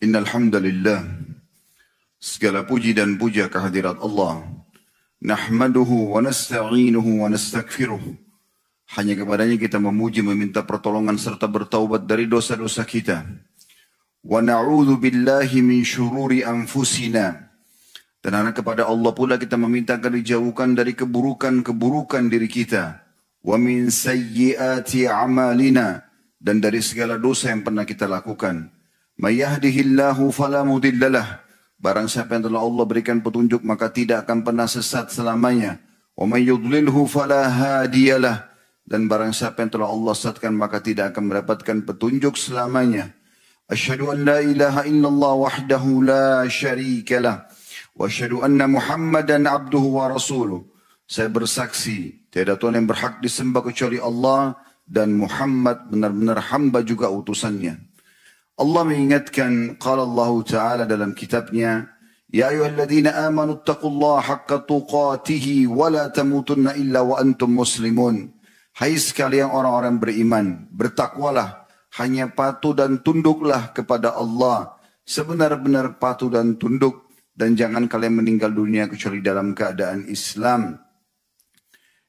Innal hamdalillah, segala puji dan puja kehadirat Allah. Nahmaduhu wa nasta'inuhu wa nastaghfiruh. Hanya kepadanya kita memuji, meminta pertolongan serta bertaubat dari dosa-dosa kita. Wa na'udzu billahi min syururi anfusina. Dan hanya kepada Allah pula kita meminta agar dijauhkan dari keburukan-keburukan diri kita. Wa min sayyiati a'malina, dan dari segala dosa yang pernah kita lakukan. May yahdihillahu fala mudhillalah. Barang siapa yang telah Allah berikan petunjuk maka tidak akan pernah sesat selamanya. Wa may yudlilhu fala hadiyalah. Dan barang siapa yang telah Allah sesatkan maka tidak akan mendapatkan petunjuk selamanya. Asyhadu an la ilaha illallah wahdahu la syarikalah. Wa asyhadu anna Muhammadan abduhu wa rasuluh. Saya bersaksi tiada Tuhan yang berhak disembah kecuali Allah, dan Muhammad benar-benar hamba juga utusannya. Allah mengingatkan, qala Allah Ta'ala dalam kitabnya, Ya ayyuhalladzina amanu attaqullaha haqqa tuqatihi wa la tamutunna illa wa antum muslimun. Hai sekalian orang-orang beriman, bertakwalah, hanya patuh dan tunduklah kepada Allah sebenar-benar patuh dan tunduk, dan jangan kalian meninggal dunia kecuali dalam keadaan Islam.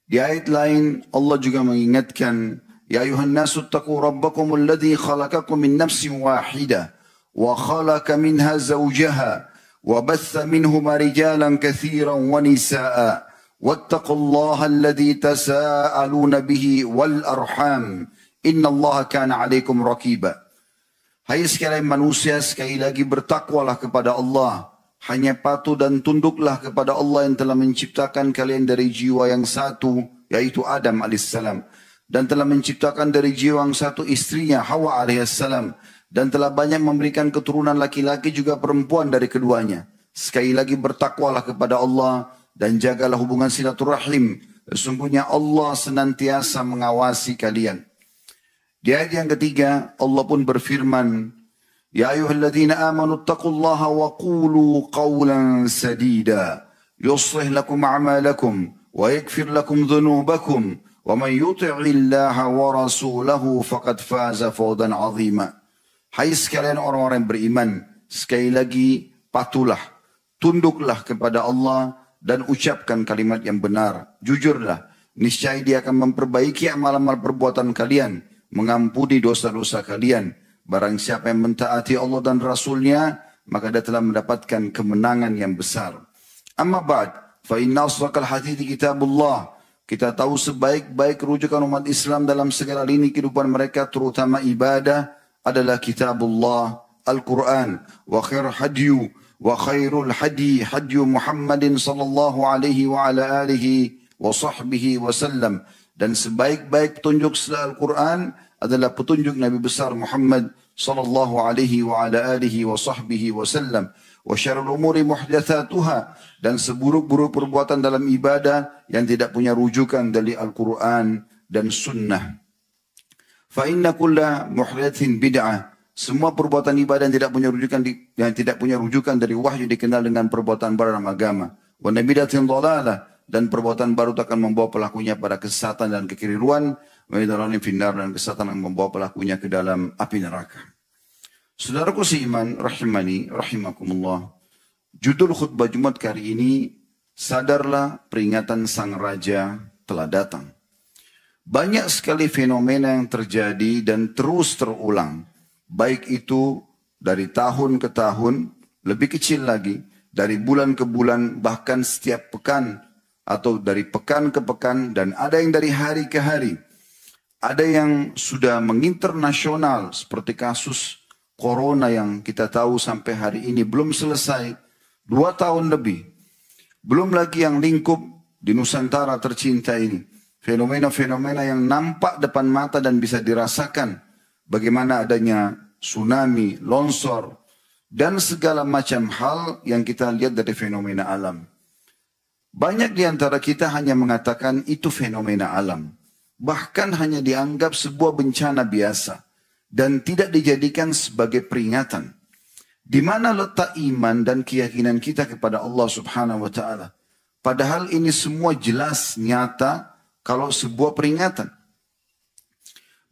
Di ayat lain Allah juga mengingatkan, Ya ayuhan nasu attaqu rabbakum alladhi khalaqakum min nafsin wahidah wa khalaqa minha zawjaha wa batha minhuma rijalan katsiran wa nisaa wattaqullaha alladhi tasaaluna bihi wal arham innallaha kana 'alaikum raqiba. Hai sekalian manusia, sekali lagi bertakwalah kepada Allah, hanya patuh dan tunduklah kepada Allah yang telah menciptakan kalian dari jiwa yang satu, yaitu Adam alaihissalam, dan telah menciptakan dari jiwa yang satu istrinya Hawa alaihissalam, dan telah banyak memberikan keturunan laki-laki juga perempuan dari keduanya. Sekali lagi bertakwalah kepada Allah dan jagalah hubungan silaturahim. Sesungguhnya Allah senantiasa mengawasi kalian. Di ayat yang ketiga Allah pun berfirman, Ya ayyuhalladzina amanu attaqullaha wa qulu qawlan sadida yuslih lakum a'malakum wa yaghfir lakum dhunubakum wa man yuti'illaha wa rasulahu faqad faza fawzan 'azima. Hai sekalian orang-orang beriman, sekali lagi patuhlah, tunduklah kepada Allah dan ucapkan kalimat yang benar. Jujurlah, niscaya Dia akan memperbaiki amal-amal perbuatan kalian, mengampuni dosa-dosa kalian. Barang siapa yang mentaati Allah dan Rasulnya, maka dia telah mendapatkan kemenangan yang besar. Amma ba'd, fa inna asdaqal hadithi kitabullah. Kita tahu sebaik-baik rujukan umat Islam dalam segala lini kehidupan mereka, terutama ibadah, adalah kitabullah, Al-Quran. Wa khairul hadi hadyu Muhammadin sallallahu alaihi wa ala alihi wa sahbihi wa sallam. Dan sebaik-baik petunjuk setelah Al-Quran adalah petunjuk Nabi besar Muhammad sallallahu alaihi wa ala alihi wa sahbihi wa sallam. Wa syarrul umuri muhdatsatuha, dan seburuk-buruk perbuatan dalam ibadah yang tidak punya rujukan dari Al-Quran dan Sunnah. Fa inna kulla muhdatsin bid'ah. Semua perbuatan ibadah yang tidak punya rujukan dari wahyu dikenal dengan perbuatan baru dalam agama. Wa nabidatin dhalalah, dan perbuatan baru akan membawa pelakunya pada kesesatan dan kekeliruan. Wa idharanin finnar, dan kesesatan yang membawa pelakunya ke dalam api neraka. Saudaraku seiman, rahimani, rahimakumullah. Judul khutbah Jumat kali ini, sadarlah peringatan Sang Raja telah datang. Banyak sekali fenomena yang terjadi dan terus terulang. Baik itu dari tahun ke tahun, lebih kecil lagi, dari bulan ke bulan, bahkan setiap pekan, atau dari pekan ke pekan, dan ada yang dari hari ke hari. Ada yang sudah menginternasional, seperti kasus Corona yang kita tahu sampai hari ini belum selesai, 2 tahun lebih. Belum lagi yang lingkup di Nusantara tercinta ini. Fenomena-fenomena yang nampak depan mata dan bisa dirasakan. Bagaimana adanya tsunami, longsor, dan segala macam hal yang kita lihat dari fenomena alam. Banyak di antara kita hanya mengatakan itu fenomena alam. Bahkan hanya dianggap sebuah bencana biasa. Dan tidak dijadikan sebagai peringatan. Di mana letak iman dan keyakinan kita kepada Allah Subhanahu wa Ta'ala? Padahal ini semua jelas nyata kalau sebuah peringatan.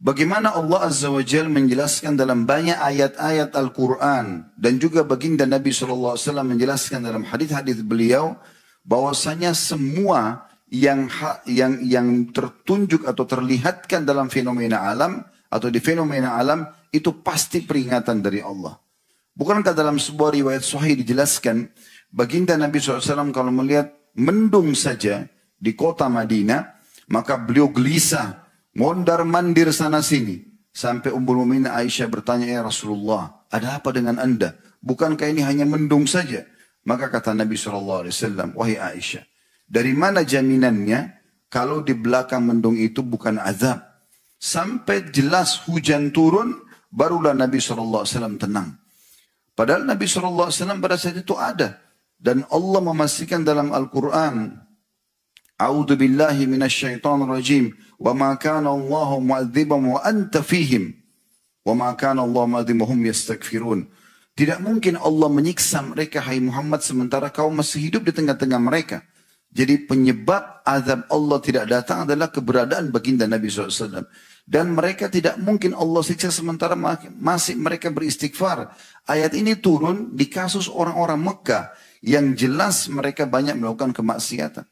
Bagaimana Allah Azza wa Jal menjelaskan dalam banyak ayat-ayat Al-Quran dan juga baginda Nabi SAW menjelaskan dalam hadis-hadis beliau bahwasanya semua yang tertunjuk atau terlihatkan dalam fenomena alam atau di fenomena alam itu pasti peringatan dari Allah. Bukankah dalam sebuah riwayat sahih dijelaskan baginda Nabi SAW kalau melihat mendung saja di kota Madinah maka beliau gelisah mondar-mandir sana sini. Sampai Ummul Mukminin Aisyah bertanya, ya Rasulullah, ada apa dengan anda? Bukankah ini hanya mendung saja? Maka kata Nabi SAW, wahai Aisyah, dari mana jaminannya kalau di belakang mendung itu bukan azab? Sampai jelas hujan turun, barulah Nabi SAW tenang. Padahal Nabi SAW pada saat itu ada. Dan Allah memastikan dalam Al-Quran, A'udzu billahi minasyaitonir rajim. Wa ma kana Allahu mu'adzibahum wa anta fihim. Wa ma kana Allahu mu'adzibahum yastaghfirun. Tidak mungkin Allah menyiksa mereka hai Muhammad sementara kau masih hidup di tengah-tengah mereka. Jadi penyebab azab Allah tidak datang adalah keberadaan baginda Nabi SAW. Dan mereka tidak mungkin Allah siksa sementara masih mereka beristighfar. Ayat ini turun di kasus orang-orang Mekah yang jelas mereka banyak melakukan kemaksiatan.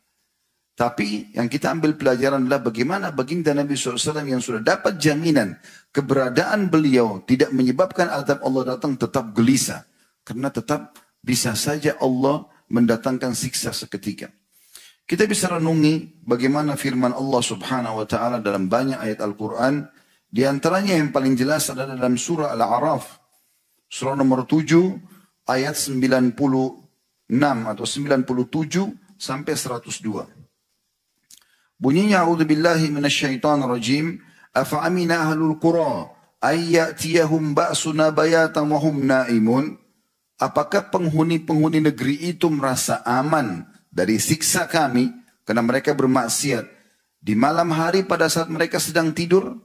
Tapi yang kita ambil pelajaran adalah bagaimana baginda Nabi SAW yang sudah dapat jaminan keberadaan beliau tidak menyebabkan azab Allah datang tetap gelisah. Karena tetap bisa saja Allah mendatangkan siksa seketika. Kita bisa renungi bagaimana firman Allah Subhanahu wa taala dalam banyak ayat Al-Qur'an. Di antaranya yang paling jelas adalah dalam surah Al-A'raf, surah nomor 7 ayat 96 atau 97 sampai 102. Bunyinya a'udzubillahi minasyaitonir rajim, afa amina ahlul qura ay ya'tiyahum ba'suna bayatan wa hum naimun. Apakah penghuni-penghuni negeri itu merasa aman dari siksa kami karena mereka bermaksiat di malam hari pada saat mereka sedang tidur?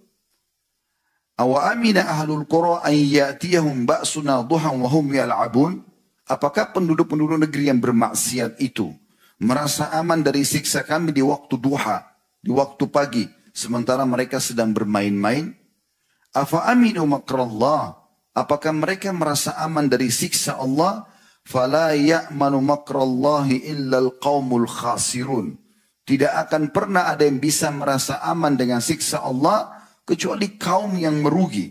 Awa amina ahlul qura ay ya'tiyahum ba'suna duhan wa hum yal'abun. Apakah penduduk-penduduk negeri yang bermaksiat itu merasa aman dari siksa kami di waktu duha, di waktu pagi, sementara mereka sedang bermain-main? Afa aminu makrallah, apakah mereka merasa aman dari siksa Allah? Fala ya'manu makrallahi illal qaumul khasirun. Tidak akan pernah ada yang bisa merasa aman dengan siksa Allah kecuali kaum yang merugi.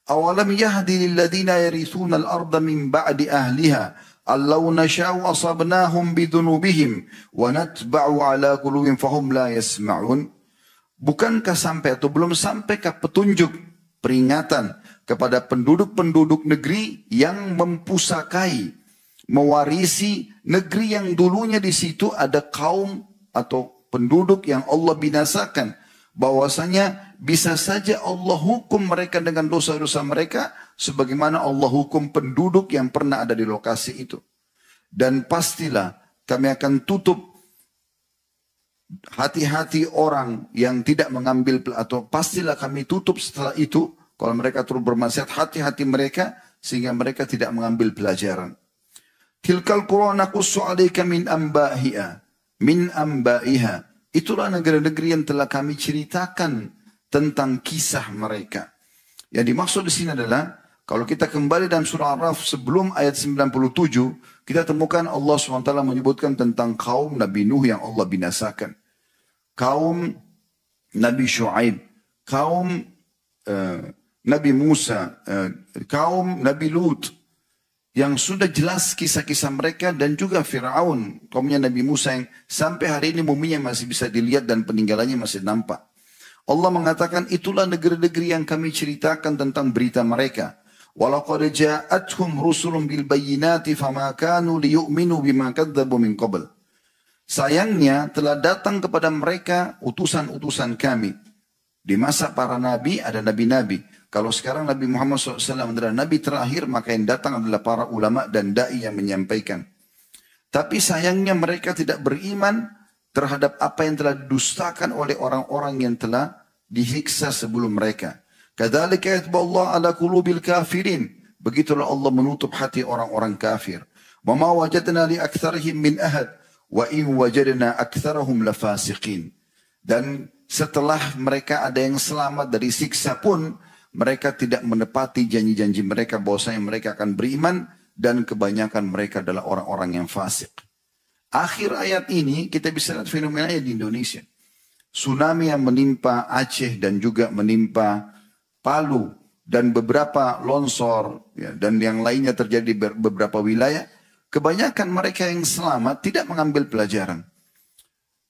Awalam yahdi lilladina yarithuna al-arda min ba'di ahliha allau nasha'u asabnahum bidunubihim wa natba'u ala qulubihim fahum la yasma'un. Bukankah sampai atau belum sampaikah petunjuk peringatan kepada penduduk-penduduk negeri yang mempusakai, mewarisi negeri yang dulunya di situ ada kaum atau penduduk yang Allah binasakan, bahwasanya bisa saja Allah hukum mereka dengan dosa-dosa mereka sebagaimana Allah hukum penduduk yang pernah ada di lokasi itu. Dan pastilah kami akan tutup hati-hati orang yang tidak mengambil, atau pastilah kami tutup setelah itu kalau mereka terus bermaksiat hati-hati mereka sehingga mereka tidak mengambil pelajaran. Tilkal qura naqussu 'alaika min ambaiha. Itulah negeri-negeri yang telah kami ceritakan tentang kisah mereka. Yang dimaksud di sini adalah kalau kita kembali dalam surah Al-Araf sebelum ayat 97, kita temukan Allah SWT menyebutkan tentang kaum Nabi Nuh yang Allah binasakan. Kaum Nabi Shu'aib, kaum Nabi Musa, kaum Nabi Lut, yang sudah jelas kisah-kisah mereka, dan juga Fir'aun, kaumnya Nabi Musa yang sampai hari ini muminya masih bisa dilihat dan peninggalannya masih nampak. Allah mengatakan itulah negeri-negeri yang kami ceritakan tentang berita mereka. Walaqad ja'atuhum rusulun bil bayyinati fama kanu liyu'minu bima kadzdzabu min qabl. Sayangnya telah datang kepada mereka utusan-utusan kami. Di masa para nabi ada nabi-nabi. Kalau sekarang Nabi Muhammad SAW adalah nabi terakhir, maka yang datang adalah para ulama dan da'i yang menyampaikan. Tapi sayangnya mereka tidak beriman terhadap apa yang telah didustakan oleh orang-orang yang telah disiksa sebelum mereka. Kadzalika yatba'ullah ala qulubil kafirin. Begitulah Allah menutup hati orang-orang kafir. Wa ma wajadna li aktsarihim min ahad wa in wajadna aktsarahum lafasiqin. Dan setelah mereka ada yang selamat dari siksa pun, mereka tidak menepati janji-janji mereka bahwasanya mereka akan beriman, dan kebanyakan mereka adalah orang-orang yang fasik. Akhir ayat ini kita bisa lihat fenomenanya di Indonesia. Tsunami yang menimpa Aceh dan juga menimpa Palu dan beberapa longsor ya, dan yang lainnya terjadi di beberapa wilayah. Kebanyakan mereka yang selamat tidak mengambil pelajaran.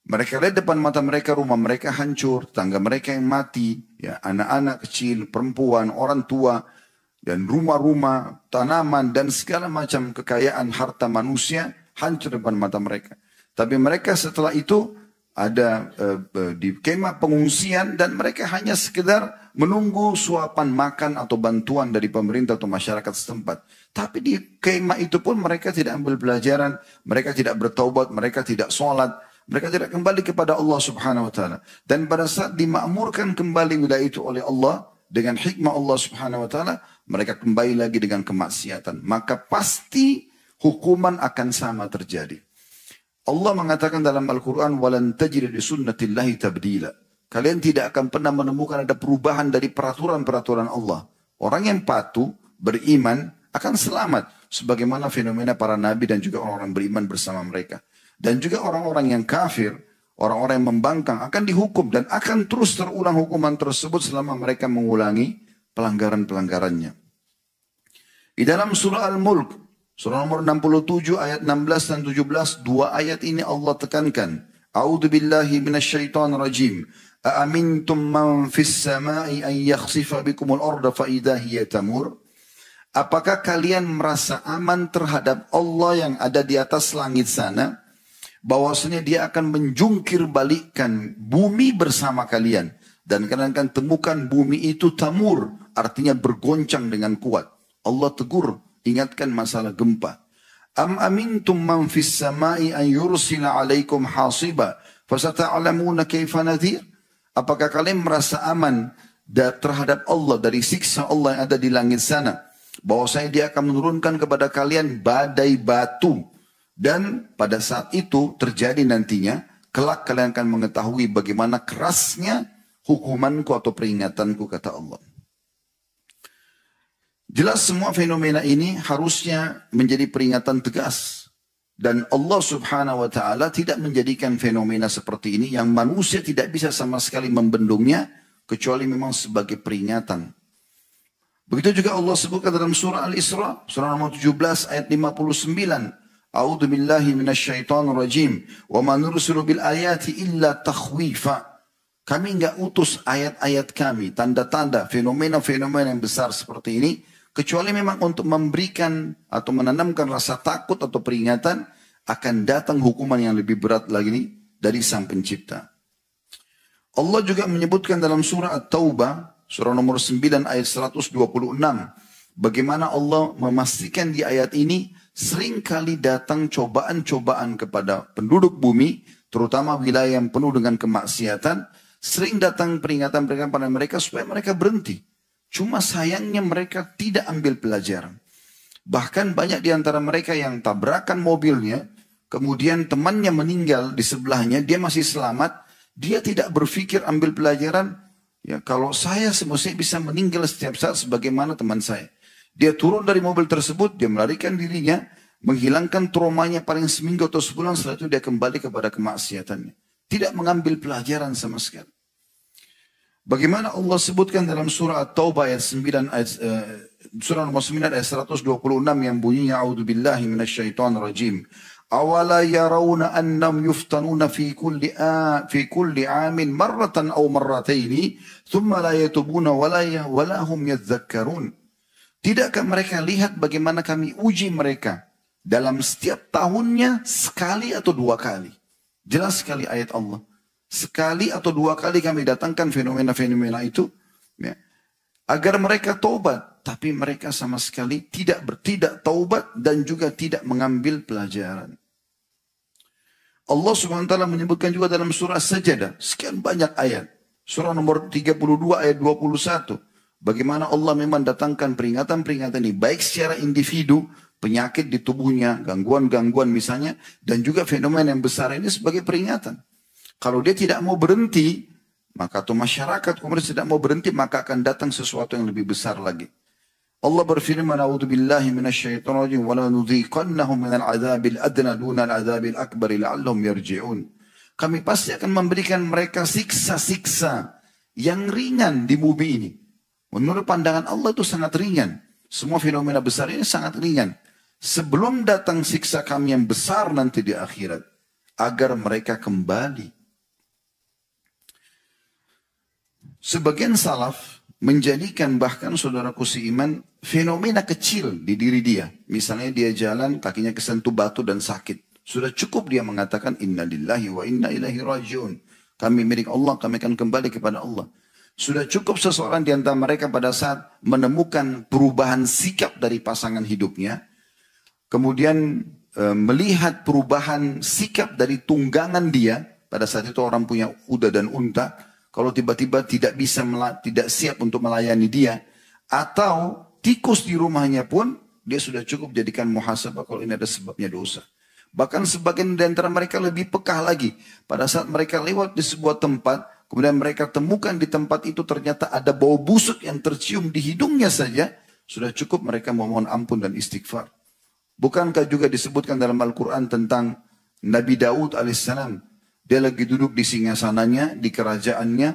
Mereka lihat depan mata mereka rumah mereka hancur, tangga mereka yang mati, ya, anak-anak kecil, perempuan, orang tua, dan rumah-rumah, tanaman, dan segala macam kekayaan harta manusia hancur depan mata mereka. Tapi mereka setelah itu ada di kemah pengungsian dan mereka hanya sekedar menunggu suapan makan atau bantuan dari pemerintah atau masyarakat setempat. Tapi di kemah itu pun mereka tidak ambil pelajaran, mereka tidak bertaubat, mereka tidak sholat, mereka tidak kembali kepada Allah Subhanahu wa taala. Dan pada saat dimakmurkan kembali wilayah itu oleh Allah dengan hikmah Allah Subhanahu wa taala, mereka kembali lagi dengan kemaksiatan. Maka pasti hukuman akan sama terjadi. Allah mengatakan dalam Al-Quran, وَلَنْ تَجِرِ لِسُنَّةِ اللَّهِ تَبْدِيلًا. Kalian tidak akan pernah menemukan ada perubahan dari peraturan-peraturan Allah. Orang yang patuh, beriman, akan selamat. Sebagaimana fenomena para nabi dan juga orang-orang beriman bersama mereka. Dan juga orang-orang yang kafir, orang-orang yang membangkang akan dihukum. Dan akan terus terulang hukuman tersebut selama mereka mengulangi pelanggaran-pelanggarannya. Di dalam surah Al-Mulk, surah nomor 67 ayat 16 dan 17, dua ayat ini Allah tekankan. A'udzu billahi minasyaitonir rajim. Aamintum man fis sama'i an yakhsifa bikumul arda fa idza hiya tamur? Apakah kalian merasa aman terhadap Allah yang ada di atas langit sana? Bahwasanya dia akan menjungkir balikkan bumi bersama kalian. Dan kalian akan temukan bumi itu tamur, artinya bergoncang dengan kuat. Allah tegur, ingatkan masalah gempa. Am amintum man fis sama'i an yursila alaikum hasiba fasata'lamuna kaifa nadhir? Apakah kalian merasa aman terhadap Allah dari siksa Allah yang ada di langit sana? Bahwasanya dia akan menurunkan kepada kalian badai batu. Dan pada saat itu terjadi nantinya, kelak kalian akan mengetahui bagaimana kerasnya hukumanku atau peringatanku, kata Allah. Jelas semua fenomena ini harusnya menjadi peringatan tegas. Dan Allah Subhanahu wa taala tidak menjadikan fenomena seperti ini yang manusia tidak bisa sama sekali membendungnya kecuali memang sebagai peringatan. Begitu juga Allah sebutkan dalam surah Al-Isra, surah nomor 17 ayat 59. A'udzu billahi minasyaitonir rajim. Wa ma nursilu bil ayati illa takhwifa. Kami enggak utus ayat-ayat kami, tanda-tanda, fenomena-fenomena yang besar seperti ini kecuali memang untuk memberikan atau menanamkan rasa takut atau peringatan akan datang hukuman yang lebih berat lagi dari Sang Pencipta. Allah juga menyebutkan dalam surah At-Taubah, surah nomor 9 ayat 126, bagaimana Allah memastikan di ayat ini seringkali datang cobaan-cobaan kepada penduduk bumi, terutama wilayah yang penuh dengan kemaksiatan, sering datang peringatan-peringatan pada mereka supaya mereka berhenti. Cuma sayangnya mereka tidak ambil pelajaran. Bahkan banyak di antara mereka yang tabrakan mobilnya, kemudian temannya meninggal di sebelahnya, dia masih selamat, dia tidak berpikir ambil pelajaran, ya kalau saya semestinya bisa meninggal setiap saat sebagaimana teman saya. Dia turun dari mobil tersebut, dia melarikan dirinya, menghilangkan traumanya paling seminggu atau sebulan, setelah itu dia kembali kepada kemaksiatannya. Tidak mengambil pelajaran sama sekali. Bagaimana Allah sebutkan dalam surah At-Taubah ayat 9 surah nomor 9 ayat 126 yang bunyinya a'udzubillahi minasyaitonir rajim. Awala yarawna annam yuftanuna fi kulli amin marratan aw marrataini thumma la yatubuna wala hum yadhakkarun. Tidakkah mereka lihat bagaimana kami uji mereka dalam setiap tahunnya sekali atau dua kali? Jelas sekali ayat Allah. Sekali atau dua kali kami datangkan fenomena-fenomena itu ya, agar mereka taubat, tapi mereka sama sekali tidak taubat dan juga tidak mengambil pelajaran. Allah Subhanahu wa taala menyebutkan juga dalam surah Sajadah sekian banyak ayat. Surah nomor 32 ayat 21. Bagaimana Allah memang datangkan peringatan-peringatan ini baik secara individu, penyakit di tubuhnya, gangguan-gangguan misalnya, dan juga fenomena yang besar ini sebagai peringatan. Kalau dia tidak mau berhenti, maka atau masyarakat kemudian tidak mau berhenti, maka akan datang sesuatu yang lebih besar lagi. Allah berfirman, "A'udzubillahi minasyaitonirrajim wa la nudhiqannahum minal 'adzabil adna dunal 'adzabil akbar la'allahum yarji'un." Kami pasti akan memberikan mereka siksa-siksa yang ringan di bumi ini. Menurut pandangan Allah itu sangat ringan. Semua fenomena besar ini sangat ringan. Sebelum datang siksa kami yang besar nanti di akhirat, agar mereka kembali. Sebagian salaf menjadikan bahkan saudaraku seiman fenomena kecil di diri dia. Misalnya dia jalan kakinya kesentuh batu dan sakit. Sudah cukup dia mengatakan inna lillahi wa inna ilaihi rajiun. Kami milik Allah, kami akan kembali kepada Allah. Sudah cukup seseorang di antara mereka pada saat menemukan perubahan sikap dari pasangan hidupnya. Kemudian melihat perubahan sikap dari tunggangan dia. Pada saat itu orang punya kuda dan unta. Kalau tiba-tiba tidak siap untuk melayani dia. Atau tikus di rumahnya pun, dia sudah cukup jadikan muhasabah kalau ini ada sebabnya dosa. Bahkan sebagian di antara mereka lebih peka lagi. Pada saat mereka lewat di sebuah tempat, kemudian mereka temukan di tempat itu ternyata ada bau busuk yang tercium di hidungnya saja, sudah cukup mereka memohon ampun dan istighfar. Bukankah juga disebutkan dalam Al-Quran tentang Nabi Daud alaihissalam? Dia lagi duduk di singgasananya, di kerajaannya.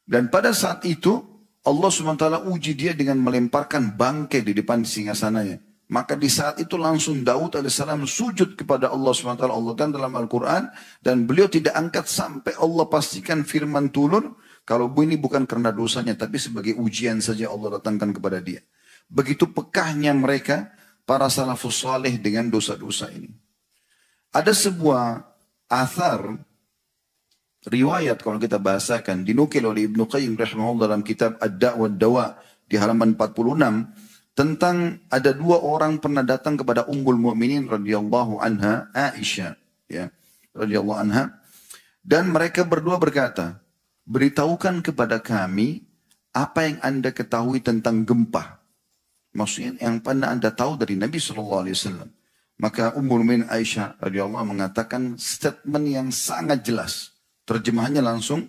Dan pada saat itu, Allah SWT uji dia dengan melemparkan bangkai di depan singgasananya. Maka di saat itu langsung Daud alaihissalam sujud kepada Allah SWT. Allah kan dalam Al-Quran. Dan beliau tidak angkat sampai Allah pastikan firman turun. Kalau ini bukan karena dosanya, tapi sebagai ujian saja Allah datangkan kepada dia. Begitu pekahnya mereka, para salafus saleh dengan dosa-dosa ini. Ada sebuah athar, riwayat kalau kita bahasakan, dinukil oleh Ibnu Qayyim rahimahullah dalam kitab Ad-Da' wa Dawa di halaman 46, tentang ada dua orang pernah datang kepada Ummul Mukminin radhiyallahu anha, Aisyah, ya, radhiyallahu anha, dan mereka berdua berkata, "Beritahukan kepada kami apa yang Anda ketahui tentang gempa." Maksudnya yang pernah Anda tahu dari Nabi SAW. Maka Ummul Mukminin Aisyah radhiyallahu anha mengatakan statement yang sangat jelas. Terjemahannya langsung,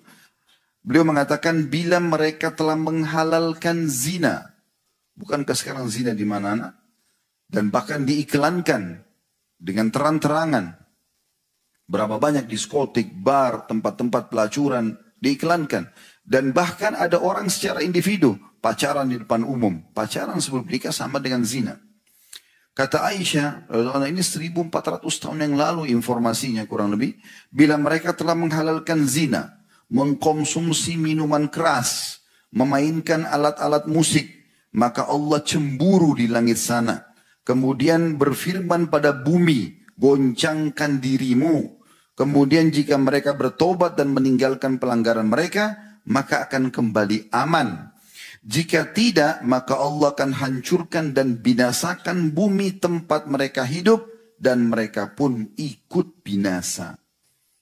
beliau mengatakan, bila mereka telah menghalalkan zina, bukankah sekarang zina di mana-mana? Dan bahkan diiklankan dengan terang-terangan. Berapa banyak diskotik, bar, tempat-tempat pelacuran diiklankan. Dan bahkan ada orang secara individu pacaran di depan umum. Pacaran sebelum nikah sama dengan zina. Kata Aisyah, ini 1400 tahun yang lalu informasinya kurang lebih. Bila mereka telah menghalalkan zina, mengkonsumsi minuman keras, memainkan alat-alat musik, maka Allah cemburu di langit sana. Kemudian berfirman pada bumi, goncangkan dirimu. Kemudian jika mereka bertobat dan meninggalkan pelanggaran mereka, maka akan kembali aman. Jika tidak, maka Allah akan hancurkan dan binasakan bumi tempat mereka hidup, dan mereka pun ikut binasa.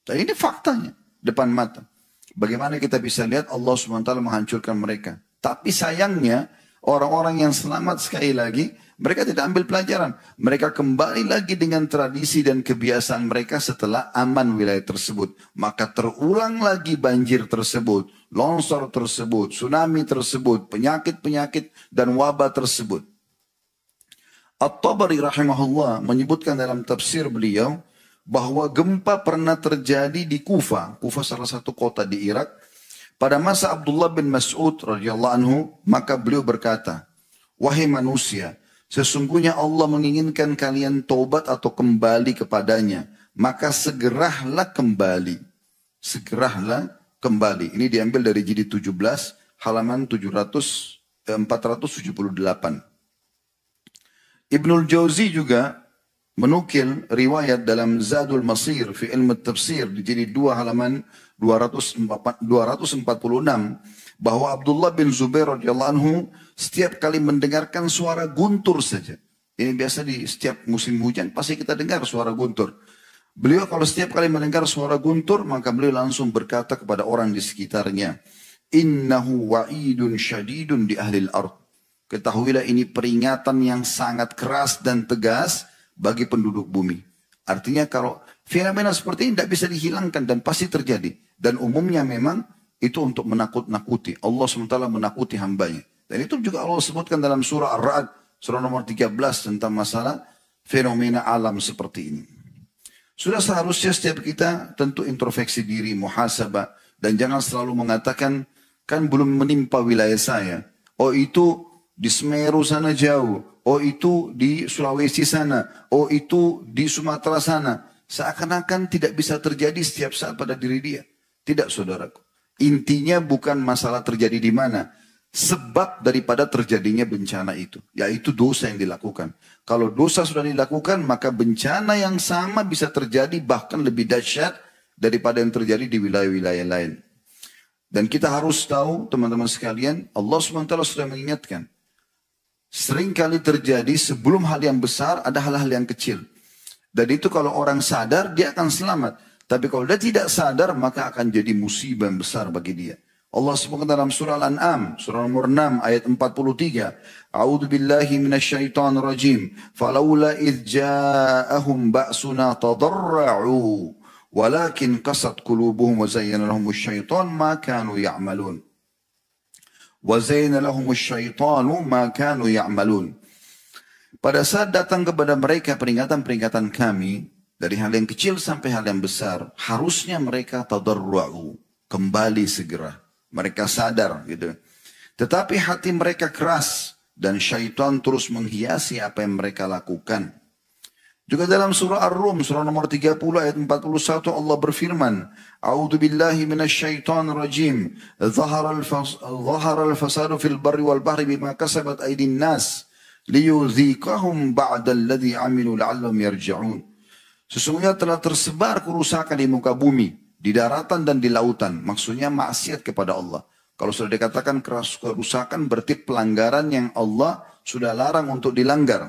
Dan ini faktanya, depan mata. Bagaimana kita bisa lihat Allah SWT menghancurkan mereka. Tapi sayangnya, orang-orang yang selamat sekali lagi, mereka tidak ambil pelajaran. Mereka kembali lagi dengan tradisi dan kebiasaan mereka setelah aman wilayah tersebut. Maka terulang lagi banjir tersebut, longsor tersebut, tsunami tersebut, penyakit-penyakit dan wabah tersebut. At-Tabari rahimahullah menyebutkan dalam tafsir beliau bahwa gempa pernah terjadi di Kufa. Kufa salah satu kota di Irak. Pada masa Abdullah bin Mas'ud radhiyallahu anhu, maka beliau berkata, "Wahai manusia, sesungguhnya Allah menginginkan kalian taubat atau kembali kepadanya, maka segeralah kembali." Segeralah kembali. Ini diambil dari jilid 17 halaman 478. Ibnul Jauzi juga menukil riwayat dalam Zadul Masir fi ilmu tafsir di jilid 2 halaman 246 bahwa Abdullah bin Zubair radhiyallahu anhu setiap kali mendengarkan suara guntur saja. Ini biasa di setiap musim hujan pasti kita dengar suara guntur. Beliau kalau setiap kali mendengar suara guntur, maka beliau langsung berkata kepada orang di sekitarnya, "Innahu wa'idun syadidun di ahlil ard." Ketahuilah ini peringatan yang sangat keras dan tegas bagi penduduk bumi. Artinya kalau fenomena seperti ini tidak bisa dihilangkan dan pasti terjadi. Dan umumnya memang itu untuk menakut-nakuti. Allah SWT menakuti hambanya. Dan itu juga Allah sebutkan dalam surah Ar-Ra'd, surah nomor 13 tentang masalah fenomena alam seperti ini. Sudah seharusnya setiap kita tentu introspeksi diri, muhasabah, dan jangan selalu mengatakan, kan belum menimpa wilayah saya. Oh itu di Semeru sana jauh. Oh itu di Sulawesi sana. Oh itu di Sumatera sana. Seakan-akan tidak bisa terjadi setiap saat pada diri dia. Tidak saudaraku. Intinya bukan masalah terjadi di mana. Sebab daripada terjadinya bencana itu. Yaitu dosa yang dilakukan. Kalau dosa sudah dilakukan maka bencana yang sama bisa terjadi bahkan lebih dahsyat daripada yang terjadi di wilayah-wilayah lain. Dan kita harus tahu teman-teman sekalian. Allah SWT sudah mengingatkan. Seringkali terjadi sebelum hal yang besar ada hal-hal yang kecil. Dan itu kalau orang sadar dia akan selamat. Tapi kalau dia tidak sadar maka akan jadi musibah yang besar bagi dia. Allah sebutkan dalam surah Al-An'am, surah nomor 6 ayat 43. A'udzu billahi minasyaitonir rajim. Falaula idz ja'ahum ba'suna tadarra'u walakin qasat qulubuhum wa zayyana lahumus syaitan ma kanu ya'malun. Wa zayyana lahumus syaitanu ma kanu ya'malun. Pada saat datang kepada mereka peringatan-peringatan kami dari hal yang kecil sampai hal yang besar, harusnya mereka tadarra'u, kembali segera. Mereka sadar gitu. Tetapi hati mereka keras dan syaitan terus menghiasi apa yang mereka lakukan. Juga dalam surah Ar-Rum, surah nomor 30 ayat 41 Allah berfirman, A'udzu billahi minasyaitonir rajim. Zahara al-fasadu fil barri wal bahri bima kasabat aydin nas liyuziqahum ba'da alladhi 'amilu la'allahum yarji'un. Sesungguhnya telah tersebar kerusakan di muka bumi, di daratan dan di lautan. Maksudnya maksiat kepada Allah. Kalau sudah dikatakan kerusakan berarti pelanggaran yang Allah sudah larang untuk dilanggar.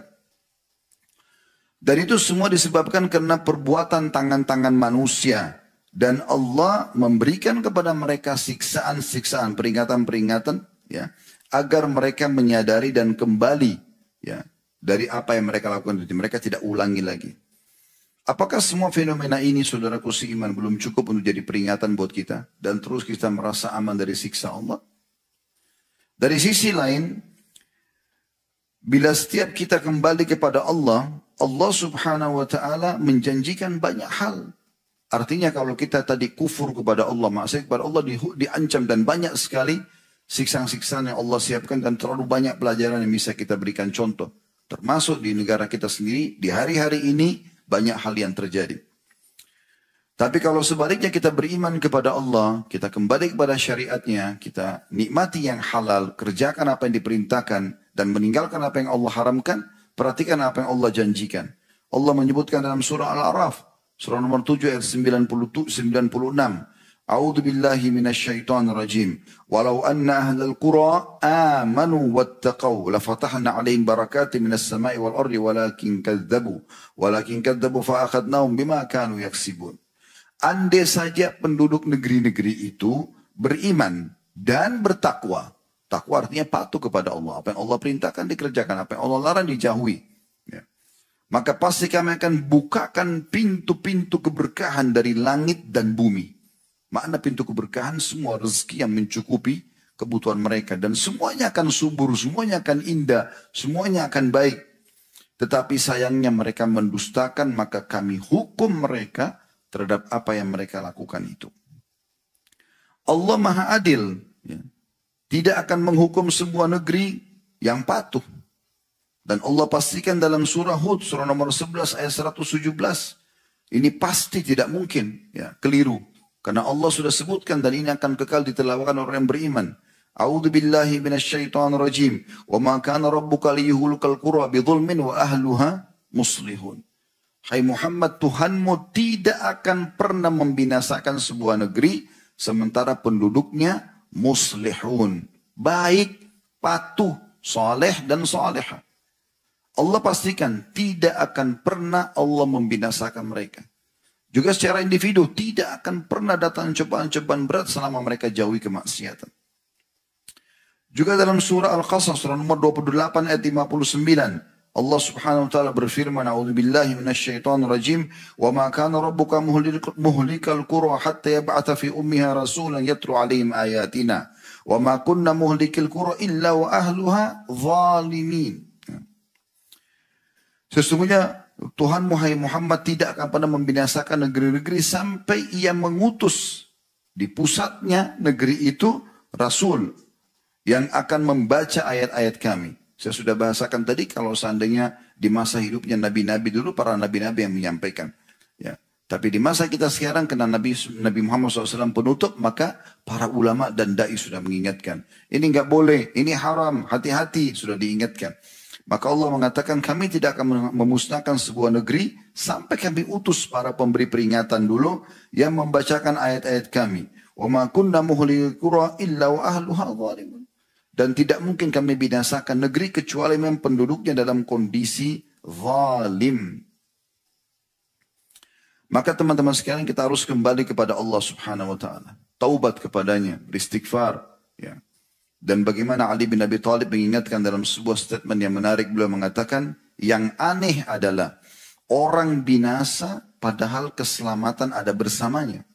Dan itu semua disebabkan karena perbuatan tangan-tangan manusia. Dan Allah memberikan kepada mereka siksaan-siksaan, peringatan-peringatan, ya, agar mereka menyadari dan kembali, ya, dari apa yang mereka lakukan. Jadi mereka tidak ulangi lagi. Apakah semua fenomena ini saudaraku seiman belum cukup untuk jadi peringatan buat kita dan terus kita merasa aman dari siksa Allah? Dari sisi lain, bila setiap kita kembali kepada Allah, Allah Subhanahu wa taala menjanjikan banyak hal. Artinya kalau kita tadi kufur kepada Allah, maksiat kepada Allah diancam dan banyak sekali siksaan-siksaan yang Allah siapkan dan terlalu banyak pelajaran yang bisa kita berikan contoh. Termasuk di negara kita sendiri, di hari-hari ini banyak hal yang terjadi. Tapi kalau sebaliknya kita beriman kepada Allah, kita kembali kepada syariatnya, kita nikmati yang halal, kerjakan apa yang diperintahkan, dan meninggalkan apa yang Allah haramkan, perhatikan apa yang Allah janjikan. Allah menyebutkan dalam surah Al-A'raf, surah nomor 7 ayat 96. A'udzu billahi minasyaitonir rajim. Walau anna ahlal qura amanu wattaqau lafatahna 'alaihim barakatin minas sama'i wal ardi walakin kadzdzabu fa akhadnahum bima kanu yaksibun. Andai saja penduduk negeri-negeri itu beriman dan bertakwa. Takwa artinya patuh kepada Allah. Apa yang Allah perintahkan dikerjakan, apa yang Allah larang dijauhi. Ya. Maka pasti kami akan bukakan pintu-pintu keberkahan dari langit dan bumi. Makna pintu keberkahan semua rezeki yang mencukupi kebutuhan mereka. Dan semuanya akan subur, semuanya akan indah, semuanya akan baik. Tetapi sayangnya mereka mendustakan, maka kami hukum mereka terhadap apa yang mereka lakukan itu. Allah Maha Adil. Ya. Tidak akan menghukum sebuah negeri yang patuh. Dan Allah pastikan dalam surah Hud, surah nomor 11 ayat 117. Ini pasti tidak mungkin, ya, keliru. Karena Allah sudah sebutkan dan ini akan kekal ditelawakkan orang yang beriman. A'udzu billahi minasyaitonir rajim. Wa ma kana rabbuka liyuhlikal qura bidzulmin wa ahluha muslihun. Hai Muhammad, Tuhanmu tidak akan pernah membinasakan sebuah negeri sementara penduduknya muslihun. Baik, patuh, soleh dan soleha. Allah pastikan tidak akan pernah Allah membinasakan mereka. Juga secara individu tidak akan pernah datang cobaan-cobaan berat selama mereka jauhi kemaksiatan. Juga dalam surah Al-Qasas surah nomor 28 ayat 59. Allah Subhanahu wa taala berfirman, "A'udzubillahi minasyaitonir rajim, wa ma kana rabbuka muhlikal qura hatta yab'atha fi ummiha rasulan yatlu 'alaihim ayatina, wa ma kunna muhlikil qura illa wa ahluha zalimin." Sesungguhnya Tuhan Muhammad tidak akan pernah membinasakan negeri-negeri sampai ia mengutus di pusatnya negeri itu rasul yang akan membaca ayat-ayat kami. Saya sudah bahasakan tadi kalau seandainya di masa hidupnya nabi-nabi dulu, para nabi-nabi yang menyampaikan. Ya. Tapi di masa kita sekarang kena Nabi Muhammad SAW penutup, maka para ulama dan da'i sudah mengingatkan. Ini nggak boleh, ini haram, hati-hati, sudah diingatkan. Maka Allah mengatakan kami tidak akan memusnahkan sebuah negeri sampai kami utus para pemberi peringatan dulu yang membacakan ayat-ayat kami. Wa ma kunna muhlikil qura illa wa ahluha zalimun. Dan tidak mungkin kami binasakan negeri kecuali memang penduduknya dalam kondisi zalim. Maka teman-teman sekalian kita harus kembali kepada Allah Subhanahu wa taala. Taubat kepadanya, beristighfar, ya. Dan bagaimana Ali bin Abi Thalib mengingatkan dalam sebuah statement yang menarik, beliau mengatakan, yang aneh adalah orang binasa padahal keselamatan ada bersamanya.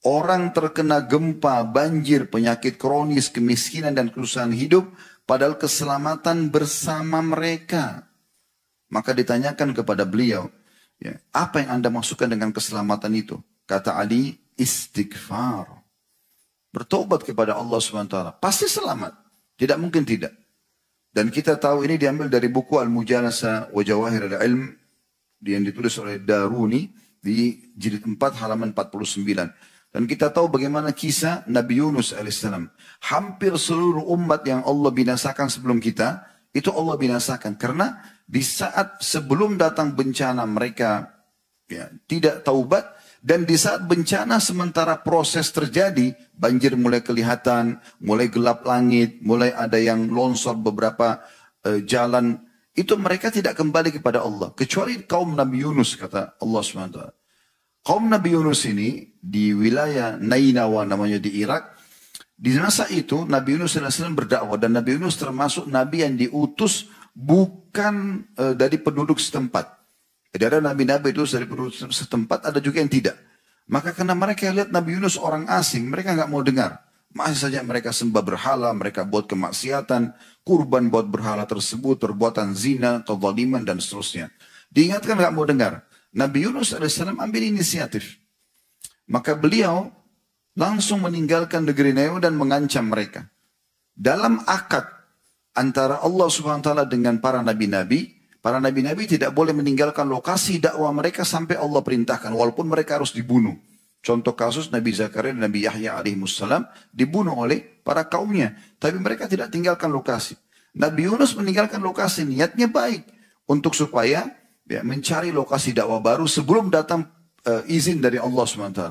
Orang terkena gempa, banjir, penyakit kronis, kemiskinan dan kesusahan hidup, padahal keselamatan bersama mereka. Maka ditanyakan kepada beliau, ya, apa yang Anda maksudkan dengan keselamatan itu? Kata Ali, istighfar. Bertobat kepada Allah SWT. Pasti selamat. Tidak mungkin tidak. Dan kita tahu ini diambil dari buku Al-Mujalasa wa Jawahir al-Ilm yang ditulis oleh Daruni di jilid 4 halaman 49. Dan kita tahu bagaimana kisah Nabi Yunus alaihissalam. Hampir seluruh umat yang Allah binasakan sebelum kita, itu Allah binasakan. Karena di saat sebelum datang bencana mereka ya, tidak taubat. Dan di saat bencana sementara proses terjadi, banjir mulai kelihatan, mulai gelap langit, mulai ada yang longsor beberapa jalan. Itu mereka tidak kembali kepada Allah. Kecuali kaum Nabi Yunus, kata Allah SWT. Kaum Nabi Yunus ini di wilayah Nainawa namanya di Irak. Di masa itu Nabi Yunus SAW berdakwah dan Nabi Yunus termasuk Nabi yang diutus bukan dari penduduk setempat. Jadi ada nabi-nabi itu dari penduduk setempat, ada juga yang tidak. Maka karena mereka lihat Nabi Yunus orang asing, mereka nggak mau dengar. Masih saja mereka sembah berhala, mereka buat kemaksiatan, kurban buat berhala tersebut, perbuatan zina, kezaliman dan seterusnya. Diingatkan nggak mau dengar. Nabi Yunus alaihissalam ambil inisiatif. Maka beliau langsung meninggalkan negeri Nainawa dan mengancam mereka. Dalam akad antara Allah SWT dengan para nabi-nabi tidak boleh meninggalkan lokasi dakwah mereka sampai Allah perintahkan. Walaupun mereka harus dibunuh. Contoh kasus Nabi Zakaria dan Nabi Yahya alaihissalam dibunuh oleh para kaumnya. Tapi mereka tidak tinggalkan lokasi. Nabi Yunus meninggalkan lokasi, niatnya baik. Untuk supaya ya, mencari lokasi dakwah baru sebelum datang izin dari Allah SWT.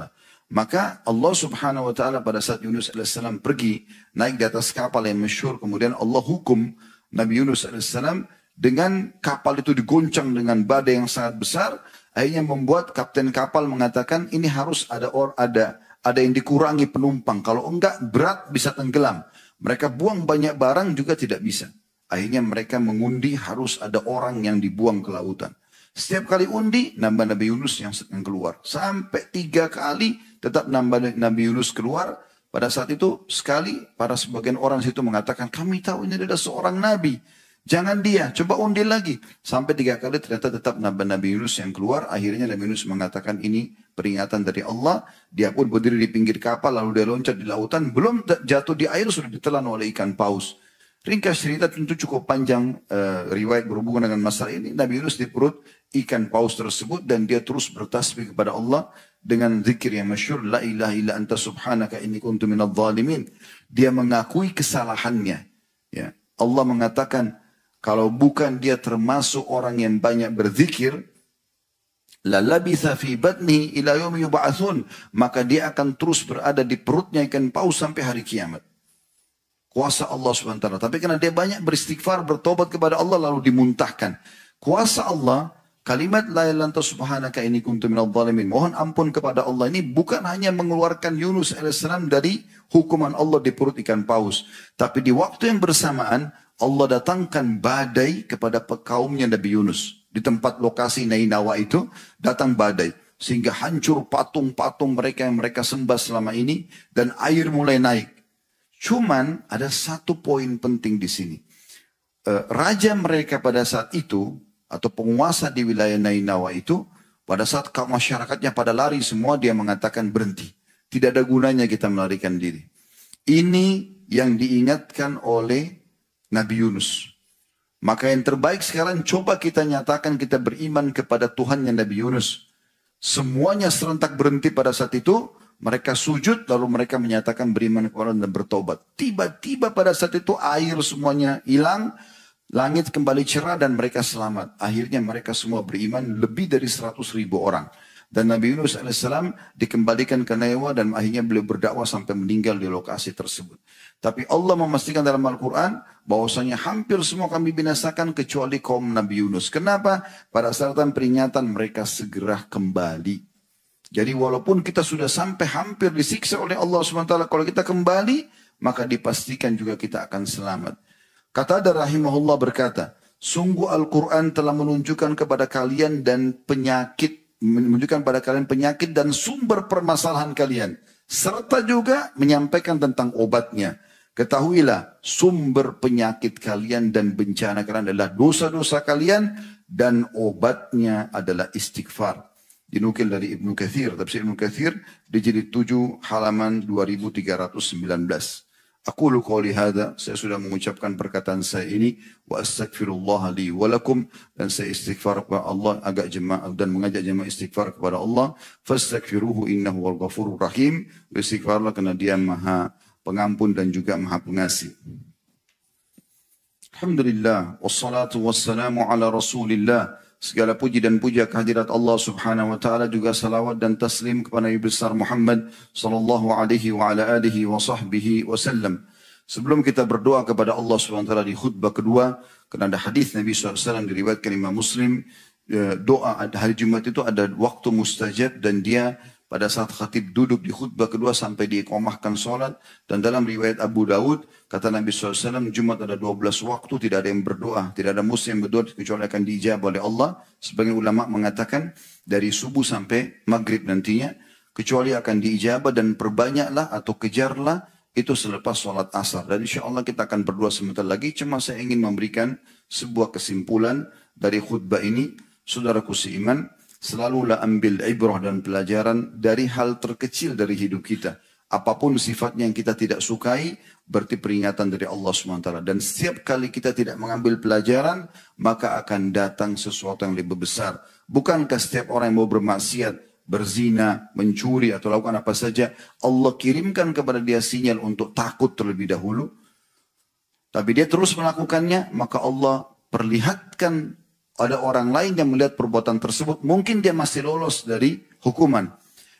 Maka Allah Subhanahu wa taala pada saat Yunus alaihissalam pergi naik di atas kapal yang masyhur, kemudian Allah hukum Nabi Yunus alaihissalam dengan kapal itu digoncang dengan badai yang sangat besar, akhirnya membuat kapten kapal mengatakan ini harus ada yang dikurangi penumpang, kalau enggak berat bisa tenggelam. Mereka buang banyak barang juga tidak bisa. Akhirnya mereka mengundi harus ada orang yang dibuang ke lautan. Setiap kali undi, nambah Nabi Yunus yang keluar. Sampai 3 kali tetap nambah Nabi Yunus keluar. Pada saat itu sekali para sebagian orang situ mengatakan, kami tahu ini adalah seorang Nabi. Jangan dia, coba undi lagi. Sampai 3 kali ternyata tetap nambah Nabi Yunus yang keluar. Akhirnya Nabi Yunus mengatakan ini peringatan dari Allah. Dia pun berdiri di pinggir kapal lalu dia loncat di lautan. Belum jatuh di air sudah ditelan oleh ikan paus. Ringkas cerita tentu cukup panjang riwayat berhubungan dengan masalah ini. Nabi Yunus di perut ikan paus tersebut dan dia terus bertasbih kepada Allah dengan zikir yang masyhur, la ilaha illa anta subhanaka inni kuntu minadh dhalimin. Dia mengakui kesalahannya. Ya. Allah mengatakan kalau bukan dia termasuk orang yang banyak berzikir, la labitha fi batnihi ila yaumi yub'atsun, maka dia akan terus berada di perutnya ikan paus sampai hari kiamat. Kuasa Allah SWT. Tapi karena dia banyak beristighfar, bertobat kepada Allah lalu dimuntahkan. Kuasa Allah, kalimat la ilaha illa subhanaka inni kuntu minadh dhalimin. Mohon ampun kepada Allah ini bukan hanya mengeluarkan Yunus alaihissalam dari hukuman Allah di perut ikan paus. Tapi di waktu yang bersamaan, Allah datangkan badai kepada kaumnya Nabi Yunus. Di tempat lokasi Nainawa itu datang badai. Sehingga hancur patung-patung mereka yang mereka sembah selama ini. Dan air mulai naik. Cuman ada satu poin penting di sini. Raja mereka pada saat itu, atau penguasa di wilayah Nainawa itu, pada saat masyarakatnya pada lari semua, dia mengatakan berhenti. Tidak ada gunanya kita melarikan diri. Ini yang diingatkan oleh Nabi Yunus. Maka yang terbaik sekarang coba kita nyatakan kita beriman kepada Tuhannya Nabi Yunus. Semuanya serentak berhenti pada saat itu. Mereka sujud lalu mereka menyatakan beriman kepada Allah dan bertobat. Tiba-tiba pada saat itu air semuanya hilang. Langit kembali cerah dan mereka selamat. Akhirnya mereka semua beriman lebih dari 100.000 orang. Dan Nabi Yunus AS dikembalikan ke Nainawa dan akhirnya beliau berdakwah sampai meninggal di lokasi tersebut. Tapi Allah memastikan dalam Al-Quran bahwasanya hampir semua kami binasakan kecuali kaum Nabi Yunus. Kenapa? Pada saat peringatan mereka segera kembali. Jadi walaupun kita sudah sampai hampir disiksa oleh Allah SWT, kalau kita kembali maka dipastikan juga kita akan selamat. Qatada rahimahullah berkata, sungguh Al-Quran telah menunjukkan kepada kalian dan menunjukkan pada kalian penyakit dan sumber permasalahan kalian. Serta juga menyampaikan tentang obatnya. Ketahuilah sumber penyakit kalian dan bencana kalian adalah dosa-dosa kalian dan obatnya adalah istighfar. Dinukil dari Ibnu Katsir, tafsir Ibnu Katsir di jilid 7 halaman 2319. Aku qouli hadza, saya sudah mengucapkan perkataan saya ini wa astaghfirullah li wa lakum, dan saya istighfar kepada Allah agak jemaah dan mengajak jemaah istighfar kepada Allah. Fastaghfiruhu innahu wal ghafurur rahim. Istighfarlah karena Dia Maha Pengampun dan juga Maha Pengasih. Alhamdulillah wassalatu wassalamu ala Rasulillah. Segala puji dan puja kehadirat Allah Subhanahu wa taala, juga salawat dan taslim kepada Nabi besar Muhammad sallallahu alaihi wa ala alihi wa sahbihi wasallam. Sebelum kita berdoa kepada Allah Subhanahu wa taala di khutbah kedua, karena ada hadis Nabi SAW diriwayatkan Imam Muslim, doa hari Jumat itu ada waktu mustajab dan dia pada saat khatib duduk di khutbah kedua sampai diiqamahkan sholat. Dan dalam riwayat Abu Daud, kata Nabi SAW, Jumat ada 12 waktu, tidak ada yang berdoa. Tidak ada muslim yang berdoa kecuali akan diijabah oleh Allah. Sebagian ulama mengatakan dari subuh sampai maghrib nantinya, kecuali akan diijabah, dan perbanyaklah atau kejarlah itu selepas sholat asar. Dan insya Allah kita akan berdoa sebentar lagi. Cuma saya ingin memberikan sebuah kesimpulan dari khutbah ini. Saudaraku seiman, selalulah ambil ibrah dan pelajaran dari hal terkecil dari hidup kita. Apapun sifatnya yang kita tidak sukai, berarti peringatan dari Allah SWT. Dan setiap kali kita tidak mengambil pelajaran, maka akan datang sesuatu yang lebih besar. Bukankah setiap orang yang mau bermaksiat, berzina, mencuri, atau lakukan apa saja, Allah kirimkan kepada dia sinyal untuk takut terlebih dahulu? Tapi dia terus melakukannya, maka Allah perlihatkan ada orang lain yang melihat perbuatan tersebut, mungkin dia masih lolos dari hukuman.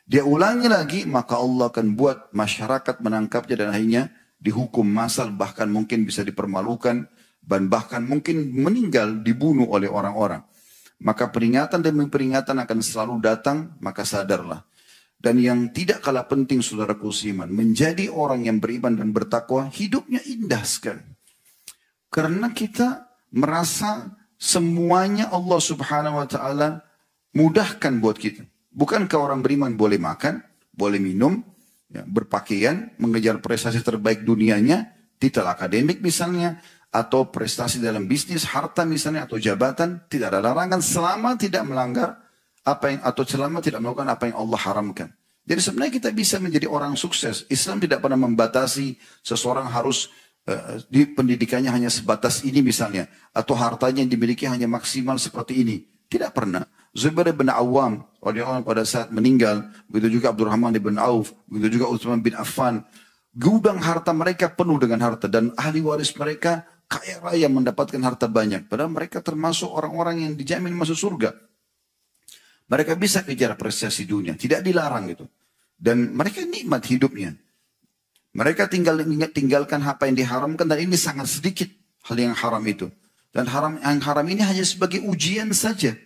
Dia ulangi lagi, maka Allah akan buat masyarakat menangkapnya dan akhirnya dihukum massal, bahkan mungkin bisa dipermalukan, dan bahkan mungkin meninggal, dibunuh oleh orang-orang. Maka peringatan demi peringatan akan selalu datang, maka sadarlah. Dan yang tidak kalah penting saudaraku seiman, menjadi orang yang beriman dan bertakwa, hidupnya indah sekali. Karena kita merasa semuanya Allah Subhanahu wa taala mudahkan buat kita. Bukankah orang beriman boleh makan, boleh minum, ya, berpakaian, mengejar prestasi terbaik dunianya, titel akademik misalnya, atau prestasi dalam bisnis, harta misalnya, atau jabatan, tidak ada larangan selama tidak melanggar apa yang, atau selama tidak melakukan apa yang Allah haramkan. Jadi sebenarnya kita bisa menjadi orang sukses. Islam tidak pernah membatasi seseorang harus di pendidikannya hanya sebatas ini misalnya, atau hartanya yang dimiliki hanya maksimal seperti ini. Tidak pernah. Zubair bin Awam radhiyallahu anhu pada saat meninggal, begitu juga Abdurrahman bin Auf, begitu juga Utsman bin Affan, gudang harta mereka penuh dengan harta, dan ahli waris mereka kaya raya mendapatkan harta banyak, padahal mereka termasuk orang-orang yang dijamin masuk surga. Mereka bisa kejar prestasi dunia, tidak dilarang itu, dan mereka nikmat hidupnya. Mereka tinggalkan apa yang diharamkan, dan ini sangat sedikit hal yang haram itu. Dan yang haram ini hanya sebagai ujian saja.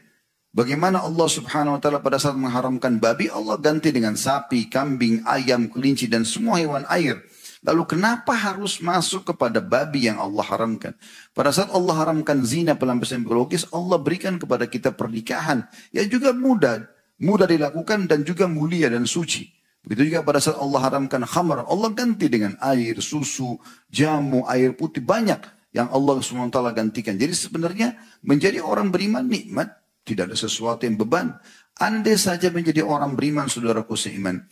Bagaimana Allah Subhanahu wa taala pada saat mengharamkan babi, Allah ganti dengan sapi, kambing, ayam, kelinci, dan semua hewan air. Lalu kenapa harus masuk kepada babi yang Allah haramkan? Pada saat Allah haramkan zina pelampiasan biologis, Allah berikan kepada kita pernikahan yang juga mudah dilakukan dan juga mulia dan suci. Begitu juga pada saat Allah haramkan khamar, Allah ganti dengan air, susu, jamu, air putih, banyak yang Allah SWT gantikan. Jadi sebenarnya menjadi orang beriman nikmat, tidak ada sesuatu yang beban. Andai saja menjadi orang beriman, saudaraku seiman.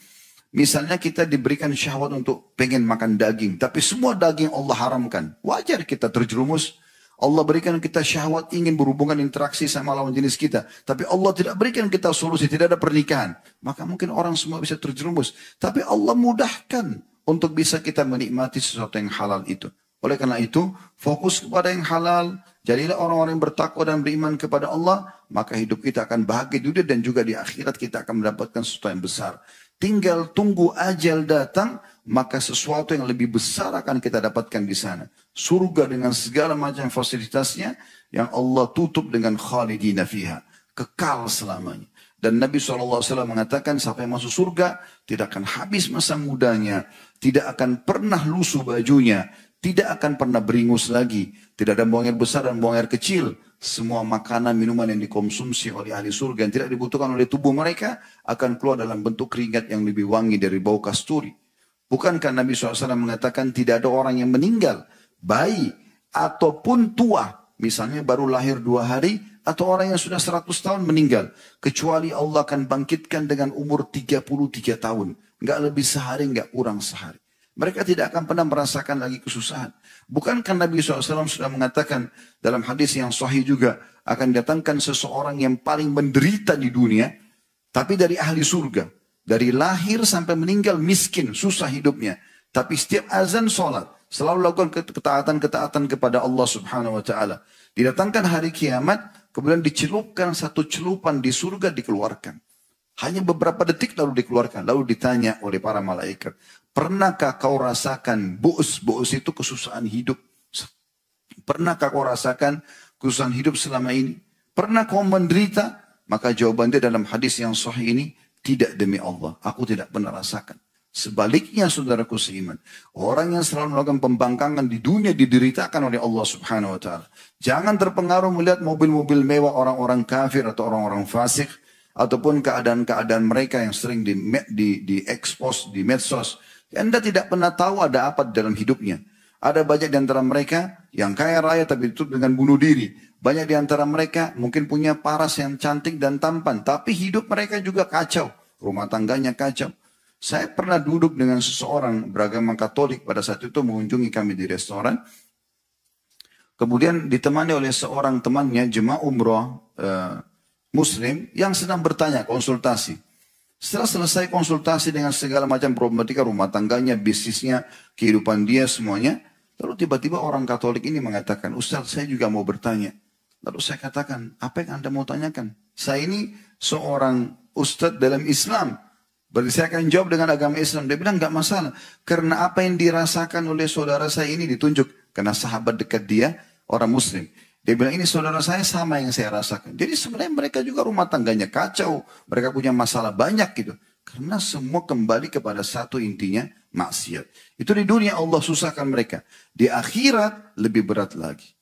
Misalnya kita diberikan syahwat untuk pengen makan daging, tapi semua daging Allah haramkan. Wajar kita terjerumus. Allah berikan kita syahwat ingin berhubungan interaksi sama lawan jenis kita. Tapi Allah tidak berikan kita solusi, tidak ada pernikahan. Maka mungkin orang semua bisa terjerumus. Tapi Allah mudahkan untuk bisa kita menikmati sesuatu yang halal itu. Oleh karena itu, fokus kepada yang halal. Jadilah orang-orang yang bertakwa dan beriman kepada Allah. Maka hidup kita akan bahagia di dunia dan juga di akhirat kita akan mendapatkan sesuatu yang besar. Tinggal tunggu ajal datang, maka sesuatu yang lebih besar akan kita dapatkan di sana. Surga dengan segala macam fasilitasnya yang Allah tutup dengan khalidina fiha. Kekal selamanya. Dan Nabi SAW mengatakan siapa yang masuk surga tidak akan habis masa mudanya. Tidak akan pernah lusuh bajunya. Tidak akan pernah beringus lagi. Tidak ada buang air besar dan buang air kecil. Semua makanan, minuman yang dikonsumsi oleh ahli surga yang tidak dibutuhkan oleh tubuh mereka akan keluar dalam bentuk keringat yang lebih wangi dari bau kasturi. Bukankah Nabi SAW mengatakan tidak ada orang yang meninggal, bayi ataupun tua, misalnya baru lahir 2 hari, atau orang yang sudah 100 tahun meninggal, kecuali Allah akan bangkitkan dengan umur 33 tahun. Enggak lebih sehari, enggak kurang sehari. Mereka tidak akan pernah merasakan lagi kesusahan. Bukankah Nabi SAW sudah mengatakan dalam hadis yang sahih juga akan datangkan seseorang yang paling menderita di dunia, tapi dari ahli surga. Dari lahir sampai meninggal miskin, susah hidupnya. Tapi setiap azan sholat, selalu lakukan ketaatan-ketaatan kepada Allah Subhanahu Wa Taala. Didatangkan hari kiamat, kemudian dicelupkan satu celupan di surga dikeluarkan. Hanya beberapa detik lalu dikeluarkan. Lalu ditanya oleh para malaikat, pernahkah kau rasakan bu'us? Bu'us itu kesusahan hidup. Pernahkah kau rasakan kesusahan hidup selama ini? Pernah kau menderita? Maka jawabannya dalam hadis yang sahih ini, tidak demi Allah. Aku tidak pernah rasakan. Sebaliknya saudaraku seiman. Orang yang selalu melakukan pembangkangan di dunia dideritakan oleh Allah Subhanahu Wa Taala. Jangan terpengaruh melihat mobil-mobil mewah orang-orang kafir atau orang-orang fasik. Ataupun keadaan-keadaan mereka yang sering di-expose di medsos. Anda tidak pernah tahu ada apa dalam hidupnya. Ada banyak di antara mereka yang kaya raya tapi itu dengan bunuh diri. Banyak di antara mereka mungkin punya paras yang cantik dan tampan. Tapi hidup mereka juga kacau. Rumah tangganya kacau. Saya pernah duduk dengan seseorang beragama Katolik pada saat itu mengunjungi kami di restoran. Kemudian ditemani oleh seorang temannya jemaah umroh Muslim yang sedang bertanya konsultasi. Setelah selesai konsultasi dengan segala macam problematika rumah tangganya, bisnisnya, kehidupan dia semuanya. Lalu tiba-tiba orang Katolik ini mengatakan, Ustaz saya juga mau bertanya. Lalu saya katakan, apa yang Anda mau tanyakan? Saya ini seorang Ustaz dalam Islam. Berarti saya akan jawab dengan agama Islam. Dia bilang enggak masalah. Karena apa yang dirasakan oleh saudara saya ini ditunjuk. Karena sahabat dekat dia orang Muslim. Dia bilang ini saudara saya sama yang saya rasakan. Jadi sebenarnya mereka juga rumah tangganya kacau. Mereka punya masalah banyak gitu. Karena semua kembali kepada satu intinya maksiat. Itu di dunia Allah susahkan mereka. Di akhirat lebih berat lagi.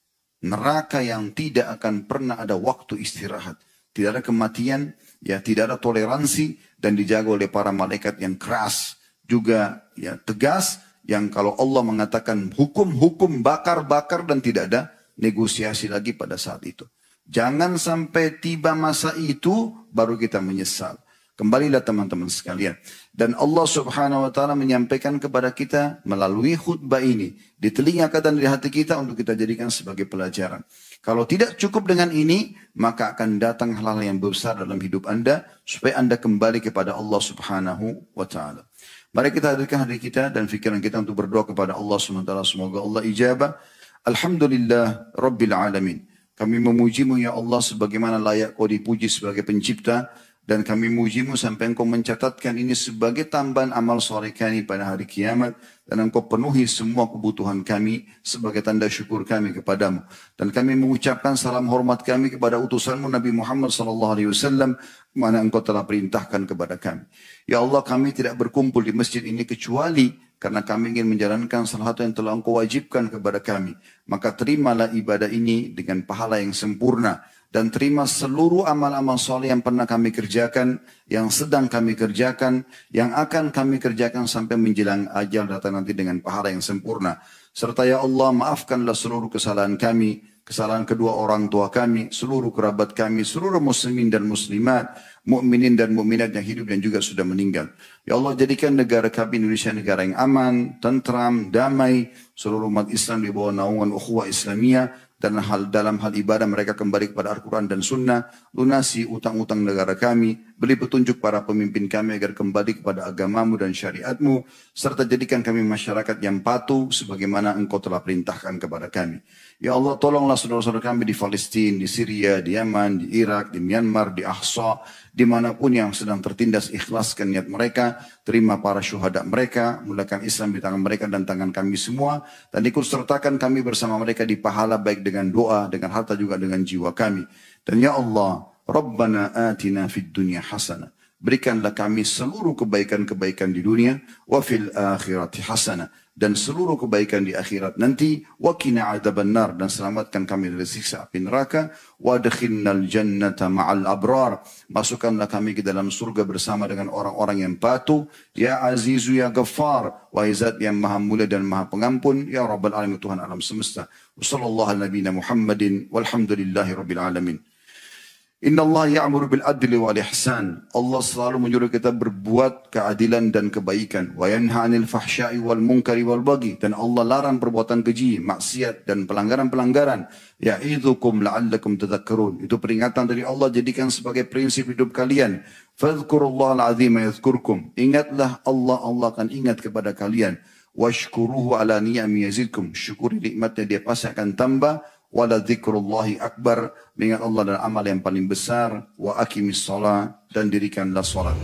Neraka yang tidak akan pernah ada waktu istirahat. Tidak ada kematian, ya tidak ada toleransi. Dan dijaga oleh para malaikat yang keras. Juga ya tegas. Yang kalau Allah mengatakan hukum-hukum bakar-bakar dan tidak ada negosiasi lagi pada saat itu. Jangan sampai tiba masa itu baru kita menyesal. Kembalilah teman-teman sekalian. Dan Allah Subhanahu Wa Taala menyampaikan kepada kita melalui khutbah ini di telinga kita dan di hati kita untuk kita jadikan sebagai pelajaran. Kalau tidak cukup dengan ini, maka akan datang hal-hal yang besar dalam hidup Anda supaya Anda kembali kepada Allah Subhanahu Wa Taala. Mari kita hadirkan hati kita dan fikiran kita untuk berdoa kepada Allah Subhanahu Wa Taala. Semoga Allah ijabah. Alhamdulillah Rabbil Alamin. Kami memujimu ya Allah sebagaimana layak kau dipuji sebagai pencipta. Dan kami memujimu sampai engkau mencatatkan ini sebagai tambahan amal soleh kami pada hari kiamat. Dan engkau penuhi semua kebutuhan kami sebagai tanda syukur kami kepadamu. Dan kami mengucapkan salam hormat kami kepada utusanmu Nabi Muhammad SAW. Mana engkau telah perintahkan kepada kami. Ya Allah kami tidak berkumpul di masjid ini kecuali karena kami ingin menjalankan salah satu yang telah Engkau wajibkan kepada kami. Maka terimalah ibadah ini dengan pahala yang sempurna. Dan terima seluruh amal-amal soleh yang pernah kami kerjakan, yang sedang kami kerjakan, yang akan kami kerjakan sampai menjelang ajal datang nanti dengan pahala yang sempurna. Serta ya Allah, maafkanlah seluruh kesalahan kami, kesalahan kedua orang tua kami, seluruh kerabat kami, seluruh muslimin dan muslimat, mukminin dan mukminat yang hidup dan juga sudah meninggal. Ya Allah, jadikan negara kami Indonesia negara yang aman, tentram, damai, seluruh umat Islam di bawah naungan ukhuwah Islamiyah, dan dalam hal ibadah mereka kembali kepada Al-Quran dan Sunnah, lunasi utang-utang negara kami, beri petunjuk para pemimpin kami agar kembali kepada agamamu dan syariatmu, serta jadikan kami masyarakat yang patuh sebagaimana Engkau telah perintahkan kepada kami. Ya Allah, tolonglah saudara-saudara kami di Palestina, di Syria, di Yaman, di Irak, di Myanmar, di Ahsa, dimanapun yang sedang tertindas, ikhlaskan niat mereka, terima para syuhada mereka, mulakan Islam di tangan mereka dan tangan kami semua, dan ikut sertakan kami bersama mereka di pahala baik dengan doa, dengan harta juga dengan jiwa kami. Dan ya Allah, Rabbana atina fid dunya hasanah. Berikanlah kami seluruh kebaikan-kebaikan di dunia, wa fil akhirati hasanah, dan seluruh kebaikan di akhirat nanti, wa qina adzabannar, dan selamatkan kami dari siksa api neraka, wa adkhilnal jannata ma'al abrar, masukkanlah kami ke dalam surga bersama dengan orang-orang yang patuh, ya azizu ya ghaffar, wahai zat yang maha mulia dan maha pengampun, ya rabbal alamin, Tuhan alam semesta. Wassallallahu ala nabiyina Muhammadin walhamdulillahi rabbil alamin. Inna Allah ya'muru bil adli wal ihsan. Allah selalu menyuruh kita berbuat keadilan dan kebaikan. Wa yanha 'anil fahsya'i wal munkari wal baghi. Dan Allah larang perbuatan keji, maksiat dan pelanggaran-pelanggaran. Ya'idzukum la'allakum tadhakkarun. Itu peringatan dari Allah, jadikan sebagai prinsip hidup kalian. Fadhkurullahal 'azima yadhkurkum. Ingatlah Allah, Allah akan ingat kepada kalian. Washkuruhu ala ni'ami yazidkum. Syukuri nikmatnya, dia pasti akan tambah. Wala dzikrullahi akbar, mengingat Allah dan amal yang paling besar. Wa aqimis shalah, dan dirikanlah salat.